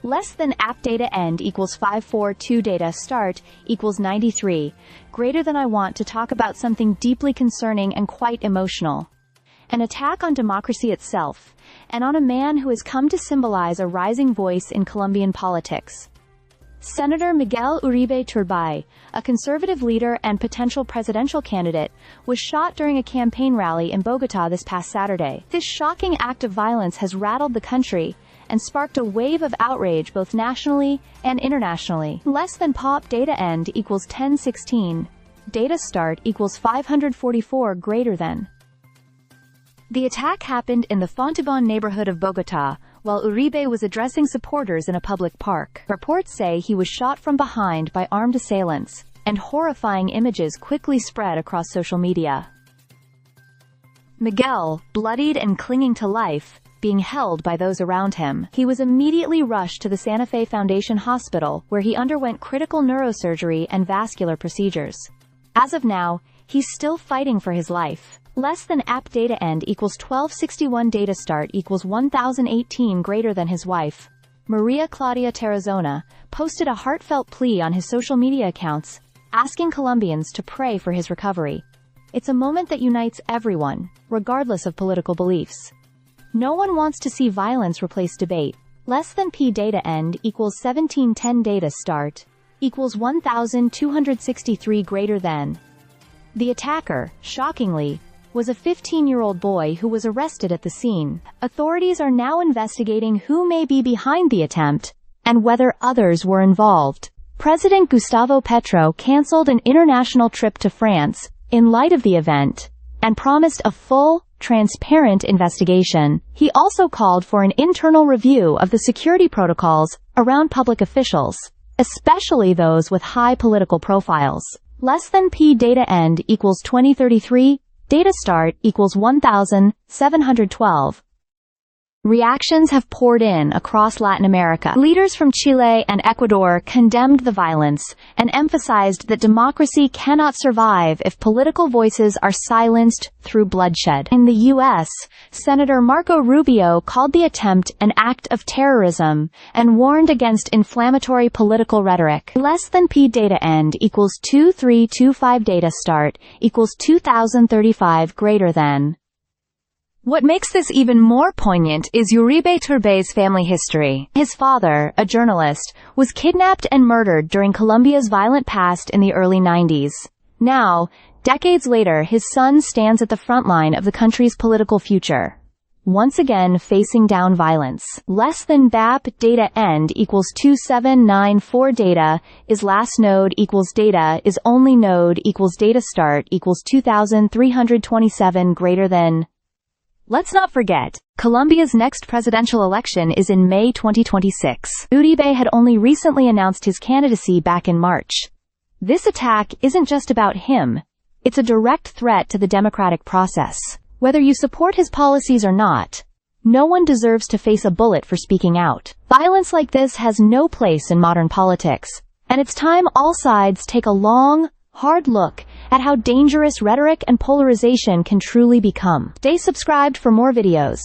Less than app data end equals 542 data start equals 93. Greater than I want to talk about something deeply concerning and quite emotional. An attack on democracy itself, and on a man who has come to symbolize a rising voice in Colombian politics. Senator Miguel Uribe Turbay, a conservative leader and potential presidential candidate, was shot during a campaign rally in Bogotá this past Saturday. This shocking act of violence has rattled the country and sparked a wave of outrage both nationally and internationally. Less than pop data end equals 1016. Data start equals 544 greater than. The attack happened in the Fontibon neighborhood of Bogotá, while Uribe was addressing supporters in a public park. Reports say he was shot from behind by armed assailants, and horrifying images quickly spread across social media. Miguel, bloodied and clinging to life, being held by those around him. He was immediately rushed to the Santa Fe Foundation Hospital, where he underwent critical neurosurgery and vascular procedures. As of now, he's still fighting for his life. Less than app data end equals 1261 data start equals 1018 greater than. His wife, Maria Claudia Tarazona, posted a heartfelt plea on his social media accounts, asking Colombians to pray for his recovery. It's a moment that unites everyone, regardless of political beliefs. No one wants to see violence replace debate. Less than p data end equals 1710 data start equals 1263 greater than. The attacker, shockingly, was a 15-year-old boy who was arrested at the scene. Authorities are now investigating who may be behind the attempt, and whether others were involved. President Gustavo Petro canceled an international trip to France, in light of the event, and promised a full, transparent investigation. He also called for an internal review of the security protocols around public officials, especially those with high political profiles. Less than p data end equals 2033. Data start equals 1712. Reactions have poured in across Latin America. Leaders from Chile and Ecuador condemned the violence and emphasized that democracy cannot survive if political voices are silenced through bloodshed. In the U.S., Senator Marco Rubio called the attempt an act of terrorism and warned against inflammatory political rhetoric. Less than p data end equals 2325 data start equals 2035 greater than. What makes this even more poignant is Uribe Turbay's family history. His father, a journalist, was kidnapped and murdered during Colombia's violent past in the early 90s. Now, decades later, his son stands at the front line of the country's political future, once again facing down violence. Less than BAP data end equals 2794 data is last node equals data is only node equals data start equals 2327 greater than. Let's not forget, Colombia's next presidential election is in May 2026. Uribe had only recently announced his candidacy back in March. This attack isn't just about him. It's a direct threat to the democratic process. Whether you support his policies or not, no one deserves to face a bullet for speaking out. Violence like this has no place in modern politics, and it's time all sides take a long, hard look at how dangerous rhetoric and polarization can truly become. Stay subscribed for more videos.